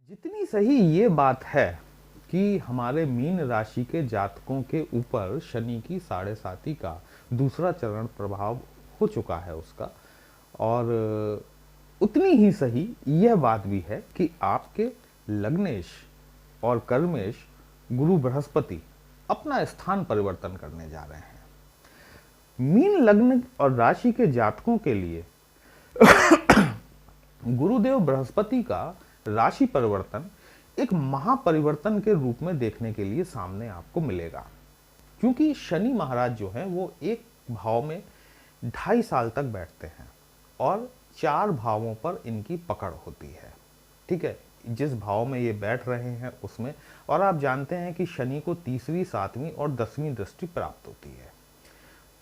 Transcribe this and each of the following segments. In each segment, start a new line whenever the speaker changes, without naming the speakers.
जितनी सही ये बात है कि हमारे मीन राशि के जातकों के ऊपर शनि की साढ़े साती का दूसरा चरण प्रभाव हो चुका है उसका, और उतनी ही सही यह बात भी है कि आपके लग्नेश और कर्मेश गुरु बृहस्पति अपना स्थान परिवर्तन करने जा रहे हैं। मीन लग्न और राशि के जातकों के लिए गुरुदेव बृहस्पति का राशि परिवर्तन एक महापरिवर्तन के रूप में देखने के लिए सामने आपको मिलेगा, क्योंकि शनि महाराज जो हैं वो एक भाव में 2.5 साल तक बैठते हैं और 4 भावों पर इनकी पकड़ होती है। ठीक है, जिस भाव में ये बैठ रहे हैं उसमें, और आप जानते हैं कि शनि को 3वीं 7वीं और 10वीं दृष्टि प्राप्त होती है।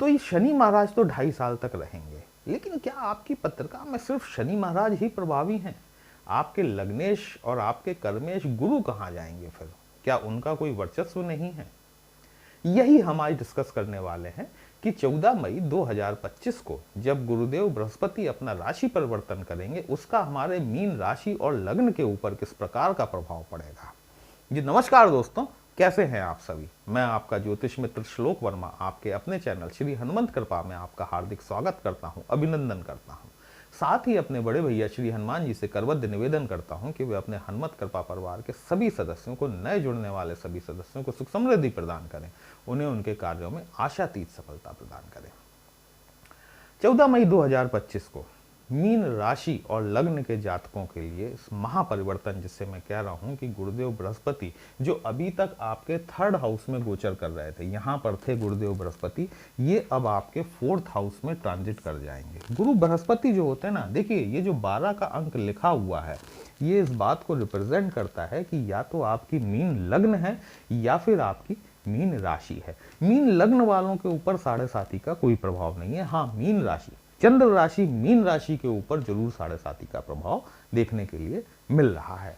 तो ये शनि महाराज तो 2.5 साल तक रहेंगे, लेकिन क्या आपकी पत्रिका में सिर्फ शनि महाराज ही प्रभावी हैं? आपके लग्नेश और आपके कर्मेश गुरु कहाँ जाएंगे फिर? क्या उनका कोई वर्चस्व नहीं है? यही हम आज डिस्कस करने वाले हैं कि 14 मई 2025 को जब गुरुदेव बृहस्पति अपना राशि परिवर्तन करेंगे, उसका हमारे मीन राशि और लग्न के ऊपर किस प्रकार का प्रभाव पड़ेगा। जी नमस्कार दोस्तों, कैसे हैं आप सभी? मैं आपका ज्योतिष मित्र श्लोक वर्मा आपके अपने चैनल श्री हनुमंत कृपा में आपका हार्दिक स्वागत करता हूं, अभिनंदन करता हूं। साथ ही अपने बड़े भैया श्री हनुमान जी से करबद्ध निवेदन करता हूं कि वे अपने हनुमत कृपा परिवार के सभी सदस्यों को, नए जुड़ने वाले सभी सदस्यों को सुख समृद्धि प्रदान करें, उन्हें उनके कार्यों में आशातीत सफलता प्रदान करें। 14 मई 2025 को मीन राशि और लग्न के जातकों के लिए इस महापरिवर्तन, जिससे मैं कह रहा हूं कि गुरुदेव बृहस्पति जो अभी तक आपके 3rd हाउस में गोचर कर रहे थे, यहां पर थे गुरुदेव बृहस्पति, ये अब आपके 4th हाउस में ट्रांजिट कर जाएंगे। गुरु बृहस्पति जो होते हैं ना, देखिए ये जो 12 का अंक लिखा हुआ है, ये इस बात को रिप्रेजेंट करता है कि या तो आपकी मीन लग्न है या फिर आपकी मीन राशि है। मीन लग्न वालों के ऊपर साढ़े साती का कोई प्रभाव नहीं है। हाँ, मीन राशि, चंद्र राशि मीन राशि के ऊपर जरूर साढ़े साती का प्रभाव देखने के लिए मिल रहा है।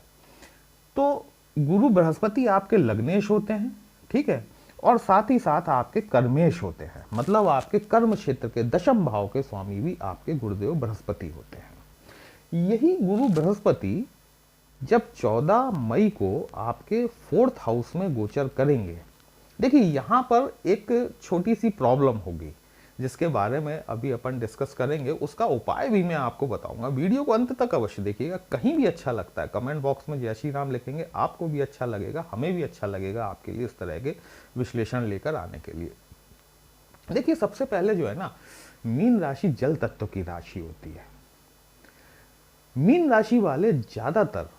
तो गुरु बृहस्पति आपके लग्नेश होते हैं, ठीक है, और साथ ही साथ आपके कर्मेश होते हैं, मतलब आपके कर्म क्षेत्र के 10म भाव के स्वामी भी आपके गुरुदेव बृहस्पति होते हैं। यही गुरु बृहस्पति जब 14 मई को आपके 4th हाउस में गोचर करेंगे, देखिए यहां पर एक छोटी सी प्रॉब्लम होगी जिसके बारे में अभी अपन डिस्कस करेंगे, उसका उपाय भी मैं आपको बताऊंगा। वीडियो को अंत तक अवश्य देखिएगा। कहीं भी अच्छा लगता है कमेंट बॉक्स में जय श्री राम लिखेंगे, आपको भी अच्छा लगेगा, हमें भी अच्छा लगेगा आपके लिए इस तरह के विश्लेषण लेकर आने के लिए। देखिए सबसे पहले जो है ना, मीन राशि जल तत्व की राशि होती है। मीन राशि वाले ज्यादातर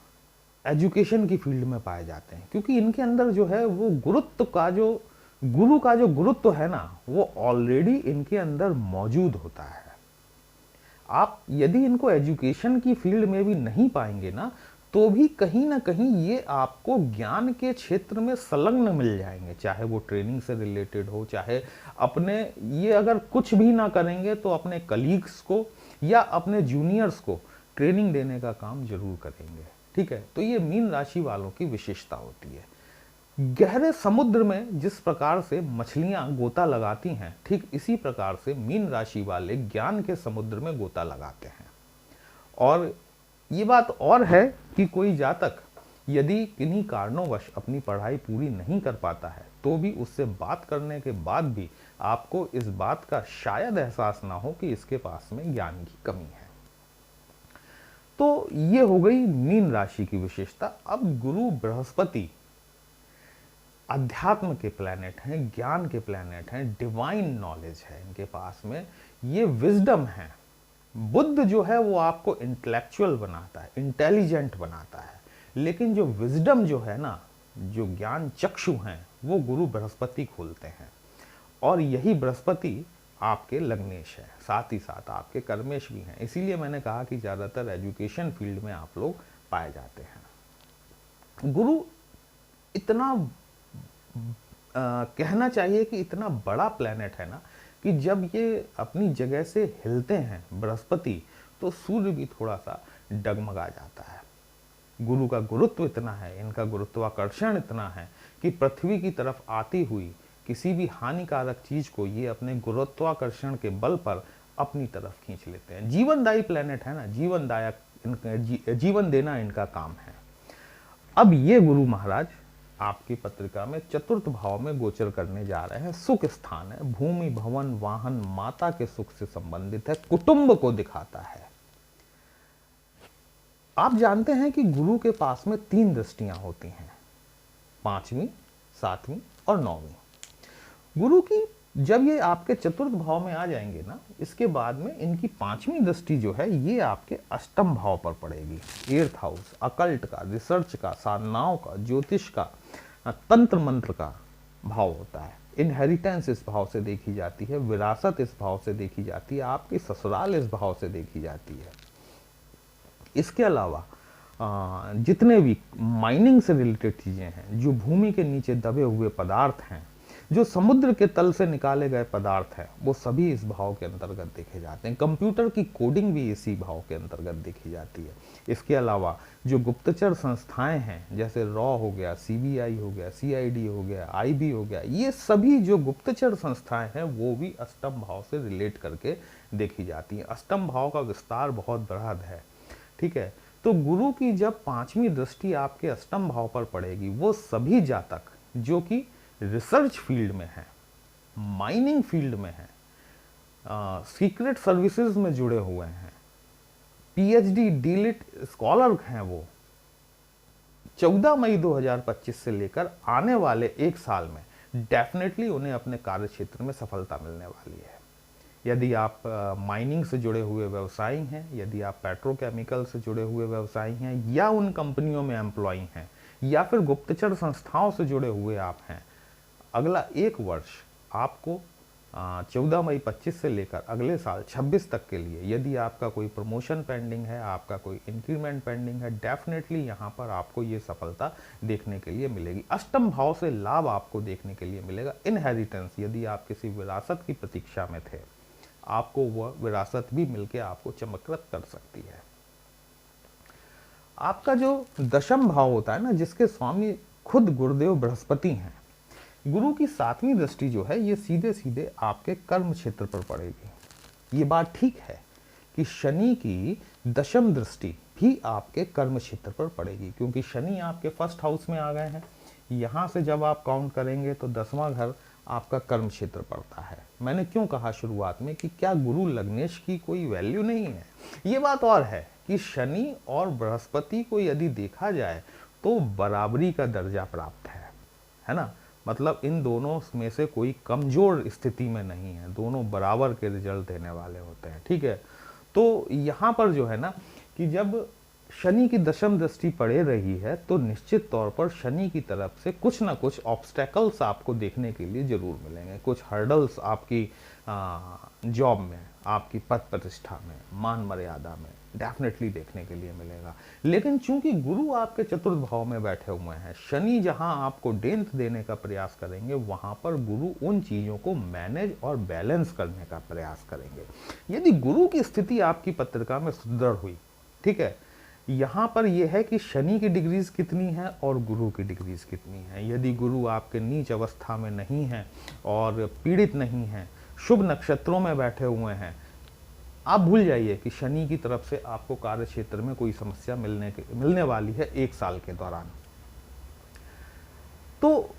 एजुकेशन की फील्ड में पाए जाते हैं, क्योंकि इनके अंदर जो है वो गुरुत्व का जो गुरु का जो गुरुत्व है ना, वो ऑलरेडी इनके अंदर मौजूद होता है। आप यदि इनको एजुकेशन की फील्ड में भी नहीं पाएंगे ना, तो भी कहीं ना कहीं ये आपको ज्ञान के क्षेत्र में संलग्न मिल जाएंगे, चाहे वो ट्रेनिंग से रिलेटेड हो, चाहे अपने, ये अगर कुछ भी ना करेंगे तो अपने कलीग्स को या अपने जूनियर्स को ट्रेनिंग देने का काम जरूर करेंगे। ठीक है, तो ये मीन राशि वालों की विशेषता होती है। गहरे समुद्र में जिस प्रकार से मछलियां गोता लगाती हैं, ठीक इसी प्रकार से मीन राशि वाले ज्ञान के समुद्र में गोता लगाते हैं। और ये बात और है कि कोई जातक यदि किन्हीं कारणों-वश अपनी पढ़ाई पूरी नहीं कर पाता है, तो भी उससे बात करने के बाद भी आपको इस बात का शायद एहसास ना हो कि इसके पास में ज्ञान की कमी है। तो ये हो गई मीन राशि की विशेषता। अब गुरु बृहस्पति अध्यात्म के प्लैनेट हैं, ज्ञान के प्लैनेट हैं, डिवाइन नॉलेज है इनके पास में, ये विजडम है। बुद्ध जो है वो आपको इंटेलेक्चुअल बनाता है, इंटेलिजेंट बनाता है, लेकिन जो विजडम जो है ना, जो ज्ञान चक्षु हैं, वो गुरु बृहस्पति खोलते हैं। और यही बृहस्पति आपके लग्नेश है, साथ ही साथ आपके कर्मेश भी हैं। इसीलिए मैंने कहा कि ज्यादातर एजुकेशन फील्ड में आप लोग पाए जाते हैं। गुरु इतना कहना चाहिए कि इतना बड़ा प्लेनेट है ना, कि जब ये अपनी जगह से हिलते हैं बृहस्पति, तो सूर्य भी थोड़ा सा डगमगा जाता है। गुरु का गुरुत्व इतना है, इनका गुरुत्वाकर्षण इतना है कि पृथ्वी की तरफ आती हुई किसी भी हानिकारक चीज को ये अपने गुरुत्वाकर्षण के बल पर अपनी तरफ खींच लेते हैं। जीवनदायी प्लेनेट है ना, जीवनदायक, जीवन देना इनका काम है। अब ये गुरु महाराज आपकी पत्रिका में चतुर्थ भाव में गोचर करने जा रहे हैं। सुख स्थान है, भूमि भवन वाहन माता के सुख से संबंधित है, कुटुंब को दिखाता है। आप जानते हैं कि गुरु के पास में 3 दृष्टियां होती हैं, 5वीं, 7वीं और 9वीं। गुरु की जब ये आपके चतुर्थ भाव में आ जाएंगे ना, इसके बाद में इनकी 5वीं दृष्टि जो है ये आपके अष्टम भाव पर पड़ेगी। 8th हाउस, अकल्ट का, रिसर्च का, साधनाओं का, ज्योतिष का, तंत्र मंत्र का भाव होता है। इनहेरिटेंस इस भाव से देखी जाती है, विरासत इस भाव से देखी जाती है, आपकी ससुराल इस भाव से देखी जाती है। इसके अलावा जितने भी माइनिंग से रिलेटेड चीजें हैं, जो भूमि के नीचे दबे हुए पदार्थ हैं, जो समुद्र के तल से निकाले गए पदार्थ हैं, वो सभी इस भाव के अंतर्गत देखे जाते हैं। कंप्यूटर की कोडिंग भी इसी भाव के अंतर्गत देखी जाती है। इसके अलावा जो गुप्तचर संस्थाएं हैं, जैसे रॉ हो गया, सीबीआई हो गया, सीआईडी हो गया, आईबी हो गया, ये सभी जो गुप्तचर संस्थाएं हैं वो भी अष्टम भाव से रिलेट करके देखी जाती हैं। अष्टम भाव का विस्तार बहुत बृहद है, ठीक है। तो गुरु की जब 5वीं दृष्टि आपके अष्टम भाव पर पड़ेगी, वो सभी जातक जो कि रिसर्च फील्ड में है, माइनिंग फील्ड में है, सीक्रेट सर्विसेज में जुड़े हुए हैं, पीएचडी डीलिट स्कॉलर हैं, वो 14 मई 2025 से लेकर आने वाले 1 साल में डेफिनेटली उन्हें अपने कार्य क्षेत्र में सफलता मिलने वाली है। यदि आप माइनिंग से जुड़े हुए व्यवसायी हैं, यदि आप पेट्रोकेमिकल से जुड़े हुए व्यवसायी हैं, या उन कंपनियों में एम्प्लॉई हैं, या फिर गुप्तचर संस्थाओं से जुड़े हुए आप हैं, अगला 1 वर्ष आपको 14 मई 25 से लेकर अगले साल 26 तक के लिए, यदि आपका कोई प्रमोशन पेंडिंग है, आपका कोई इंक्रीमेंट पेंडिंग है, डेफिनेटली यहाँ पर आपको ये सफलता देखने के लिए मिलेगी। अष्टम भाव से लाभ आपको देखने के लिए मिलेगा। इनहेरिटेंस, यदि आप किसी विरासत की प्रतीक्षा में थे, आपको वह विरासत भी मिलकर आपको चमत्कृत कर सकती है। आपका जो दशम भाव होता है ना, जिसके स्वामी खुद गुरुदेव बृहस्पति हैं, गुरु की 7वीं दृष्टि जो है ये सीधे सीधे आपके कर्म क्षेत्र पर पड़ेगी। ये बात ठीक है कि शनि की दशम दृष्टि भी आपके कर्म क्षेत्र पर पड़ेगी, क्योंकि शनि आपके 1st हाउस में आ गए हैं। यहां से जब आप काउंट करेंगे तो 10वां घर आपका कर्म क्षेत्र पड़ता है। मैंने क्यों कहा शुरुआत में कि क्या गुरु लग्नेश की कोई वैल्यू नहीं है। ये बात और है कि शनि और बृहस्पति को यदि देखा जाए तो बराबरी का दर्जा प्राप्त है ना। मतलब इन दोनों में से कोई कमजोर स्थिति में नहीं है, दोनों बराबर के रिजल्ट देने वाले होते हैं, ठीक है। तो यहाँ पर जो है ना कि जब शनि की दशम दृष्टि पड़े रही है तो निश्चित तौर पर शनि की तरफ से कुछ ना कुछ ऑब्स्टेकल्स आपको देखने के लिए जरूर मिलेंगे। कुछ हर्डल्स आपकी जॉब में, आपकी पद प्रतिष्ठा में, मान मर्यादा में डेफिनेटली देखने के लिए मिलेगा। लेकिन चूंकि गुरु आपके चतुर्थ भाव में बैठे हुए हैं, शनि जहां आपको डेंथ देने का प्रयास करेंगे, वहां पर गुरु उन चीजों को मैनेज और बैलेंस करने का प्रयास करेंगे। यदि गुरु की स्थिति आपकी पत्रिका में सुदृढ़ हुई, ठीक है, यहाँ पर यह है कि शनि की डिग्रीज कितनी है और गुरु की डिग्रीज कितनी है। यदि गुरु आपके नीच अवस्था में नहीं है और पीड़ित नहीं है, शुभ नक्षत्रों में बैठे हुए हैं, आप भूल जाइए कि शनि की तरफ से आपको कार्य क्षेत्र में कोई समस्या मिलने वाली है 1 साल के दौरान। तो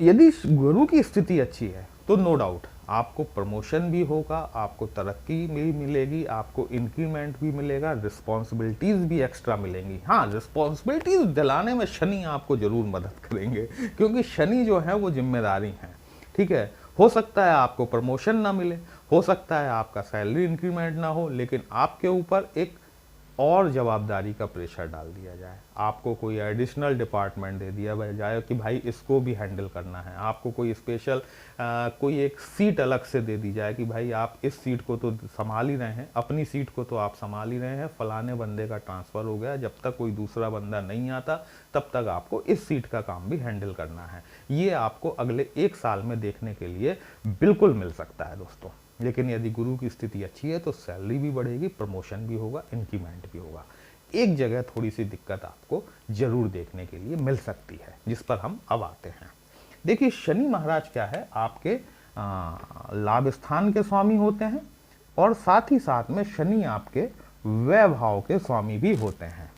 यदि गुरु की स्थिति अच्छी है तो नो डाउट आपको प्रमोशन भी होगा, आपको तरक्की भी मिलेगी, आपको इंक्रीमेंट भी मिलेगा, रिस्पॉन्सिबिलिटीज भी एक्स्ट्रा मिलेंगी। हाँ, रिस्पॉन्सिबिलिटीज दिलाने में शनि आपको जरूर मदद करेंगे, क्योंकि शनि जो है वो जिम्मेदारी है, ठीक है। हो सकता है आपको प्रमोशन ना मिले, हो सकता है आपका सैलरी इंक्रीमेंट ना हो, लेकिन आपके ऊपर एक और जवाबदारी का प्रेशर डाल दिया जाए, आपको कोई एडिशनल डिपार्टमेंट दे दिया जाए कि भाई इसको भी हैंडल करना है, आपको कोई स्पेशल कोई एक सीट अलग से दे दी जाए कि भाई आप इस सीट को तो संभाल ही रहे हैं, अपनी सीट को तो आप संभाल ही रहे हैं, फलाने बंदे का ट्रांसफ़र हो गया, जब तक कोई दूसरा बंदा नहीं आता तब तक आपको इस सीट का काम भी हैंडल करना है। ये आपको अगले 1 साल में देखने के लिए बिल्कुल मिल सकता है दोस्तों। लेकिन यदि गुरु की स्थिति अच्छी है तो सैलरी भी बढ़ेगी, प्रमोशन भी होगा, इंक्रीमेंट भी होगा। एक जगह थोड़ी सी दिक्कत आपको जरूर देखने के लिए मिल सकती है, जिस पर हम अब आते हैं। देखिए, शनि महाराज क्या है, आपके लाभ स्थान के स्वामी होते हैं और साथ ही साथ में शनि आपके व्यय भाव के स्वामी भी होते हैं,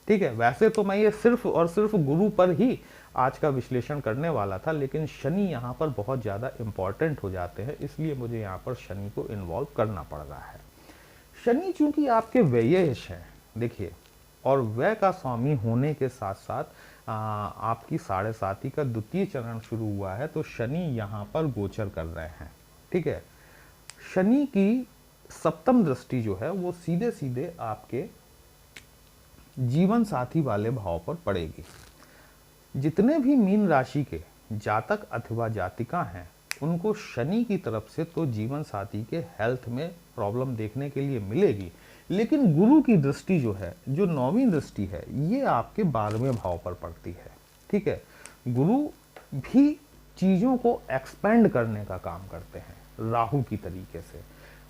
ठीक है, वैसे तो मैं ये सिर्फ और सिर्फ गुरु पर ही आज का विश्लेषण करने वाला था, लेकिन शनि यहाँ पर बहुत ज़्यादा इम्पॉर्टेंट हो जाते हैं, इसलिए मुझे यहाँ पर शनि को इन्वॉल्व करना पड़ रहा है। शनि चूंकि आपके व्ययेश हैं, देखिए, और व्यय का स्वामी होने के साथ साथ आपकी 7.5 का द्वितीय चरण शुरू हुआ है, तो शनि यहाँ पर गोचर कर रहे हैं। ठीक है, शनि की सप्तम दृष्टि जो है वो सीधे सीधे आपके जीवन साथी वाले भाव पर पड़ेगी। जितने भी मीन राशि के जातक अथवा जातिका हैं, उनको शनि की तरफ से तो जीवन साथी के हेल्थ में प्रॉब्लम देखने के लिए मिलेगी, लेकिन गुरु की दृष्टि जो है, जो 9वीं दृष्टि है, ये आपके 12वें भाव पर पड़ती है। ठीक है, गुरु भी चीज़ों को एक्सपेंड करने का काम करते हैं राहु की तरीके से।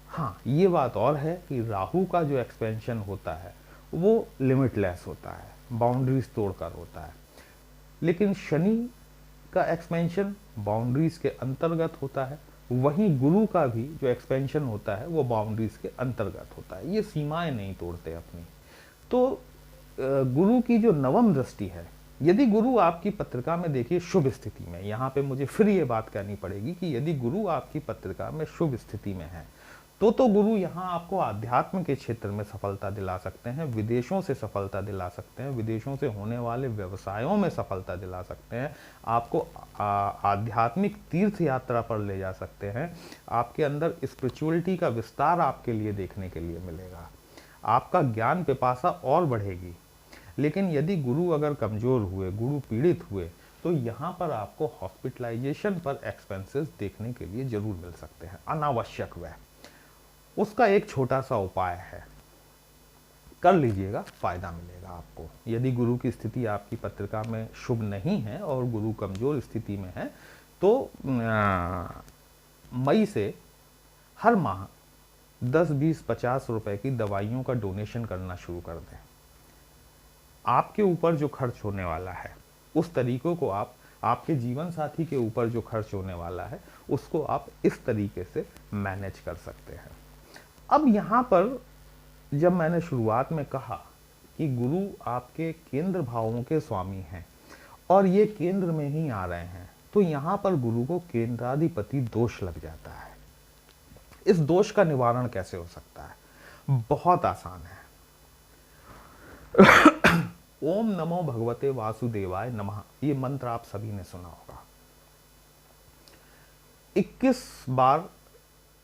हाँ, ये बात और है कि राहु का जो एक्सपेंशन होता है वो लिमिटलेस होता है, बाउंड्रीज तोड़कर होता है, लेकिन शनि का एक्सपेंशन बाउंड्रीज के अंतर्गत होता है। वहीं गुरु का भी जो एक्सपेंशन होता है वो बाउंड्रीज के अंतर्गत होता है, ये सीमाएं नहीं तोड़ते अपनी। तो गुरु की जो 9वीं दृष्टि है, यदि गुरु आपकी पत्रिका में देखिए शुभ स्थिति में, यहाँ पे मुझे फिर ये बात कहनी पड़ेगी कि यदि गुरु आपकी पत्रिका में शुभ स्थिति में है, तो गुरु यहाँ आपको आध्यात्म के क्षेत्र में सफलता दिला सकते हैं, विदेशों से सफलता दिला सकते हैं, विदेशों से होने वाले व्यवसायों में सफलता दिला सकते हैं, आपको आध्यात्मिक तीर्थ यात्रा पर ले जा सकते हैं, आपके अंदर स्पिरिचुअलिटी का विस्तार आपके लिए देखने के लिए मिलेगा, आपका ज्ञान पिपासा और बढ़ेगी। लेकिन यदि गुरु अगर कमजोर हुए, गुरु पीड़ित हुए, तो यहाँ पर आपको हॉस्पिटलाइजेशन पर एक्सपेंसेस देखने के लिए जरूर मिल सकते हैं, अनावश्यक व्यय। उसका एक छोटा सा उपाय है, कर लीजिएगा, फायदा मिलेगा आपको। यदि गुरु की स्थिति आपकी पत्रिका में शुभ नहीं है और गुरु कमजोर स्थिति में है, तो मई से हर माह 10, 20, 50 रुपए की दवाइयों का डोनेशन करना शुरू कर दें। आपके ऊपर जो खर्च होने वाला है उस तरीकों को आपके जीवन साथी के ऊपर जो खर्च होने वाला है उसको आप इस तरीके से मैनेज कर सकते हैं। अब यहाँ पर जब मैंने शुरुआत में कहा कि गुरु आपके केंद्र भावों के स्वामी हैं और ये केंद्र में ही आ रहे हैं, तो यहाँ पर गुरु को केंद्राधिपति दोष लग जाता है। इस दोष का निवारण कैसे हो सकता है? बहुत आसान है। ओम नमो भगवते वासुदेवाय नमः, ये मंत्र आप सभी ने सुना होगा। 21 बार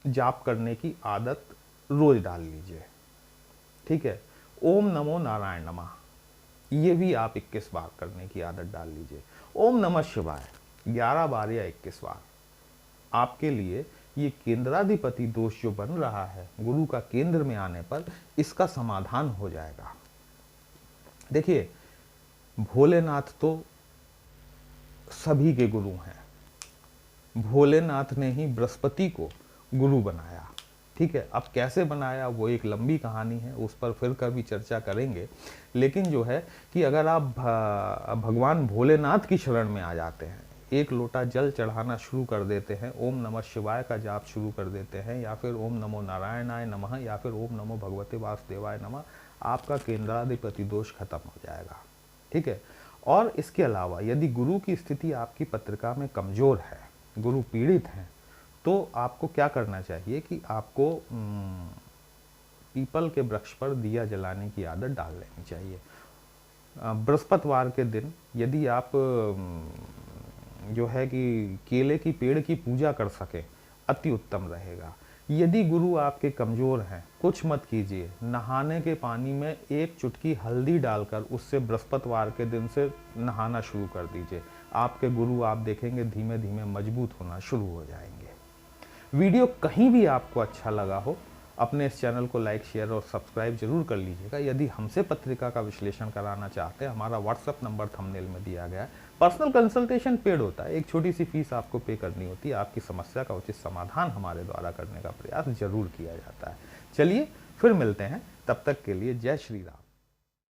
जाप करने की आदत रोज डाल लीजिए। ठीक है, ओम नमो नारायण नमः, ये भी आप 21 बार करने की आदत डाल लीजिए। ओम नमः शिवाय 11 बार या 21 बार। आपके लिए ये केंद्राधिपति दोष जो बन रहा है गुरु का केंद्र में आने पर, इसका समाधान हो जाएगा। देखिए, भोलेनाथ तो सभी के गुरु हैं। भोलेनाथ ने ही बृहस्पति को गुरु बनाया। ठीक है, अब कैसे बनाया वो एक लंबी कहानी है, उस पर फिर कभी चर्चा करेंगे। लेकिन जो है कि अगर आप भगवान भोलेनाथ की शरण में आ जाते हैं, एक लोटा जल चढ़ाना शुरू कर देते हैं, ओम नमः शिवाय का जाप शुरू कर देते हैं, या फिर ओम नमो नारायणाय नमः, या फिर ओम नमो भगवते वासुदेवाय नमः, आपका केंद्राधिपति दोष खत्म हो जाएगा। ठीक है, और इसके अलावा यदि गुरु की स्थिति आपकी पत्रिका में कमजोर है, गुरु पीड़ित हैं, तो आपको क्या करना चाहिए कि आपको पीपल के वृक्ष पर दिया जलाने की आदत डाल लेनी चाहिए। बृहस्पतिवार के दिन यदि आप जो है कि केले की पेड़ की पूजा कर सके, अति उत्तम रहेगा। यदि गुरु आपके कमजोर हैं, कुछ मत कीजिए, नहाने के पानी में एक चुटकी हल्दी डालकर उससे बृहस्पतिवार के दिन से नहाना शुरू कर दीजिए। आपके गुरु आप देखेंगे धीमे धीमे मजबूत होना शुरू हो जाएंगे। वीडियो कहीं भी आपको अच्छा लगा हो, अपने इस चैनल को लाइक, शेयर और सब्सक्राइब जरूर कर लीजिएगा। यदि हमसे पत्रिका का विश्लेषण कराना चाहते हैं, हमारा व्हाट्सएप नंबर थंबनेल में दिया गया है। पर्सनल कंसल्टेशन पेड होता है, एक छोटी सी फीस आपको पे करनी होती है। आपकी समस्या का उचित समाधान हमारे द्वारा करने का प्रयास जरूर किया जाता है। चलिए फिर मिलते हैं, तब तक के लिए जय श्री राम।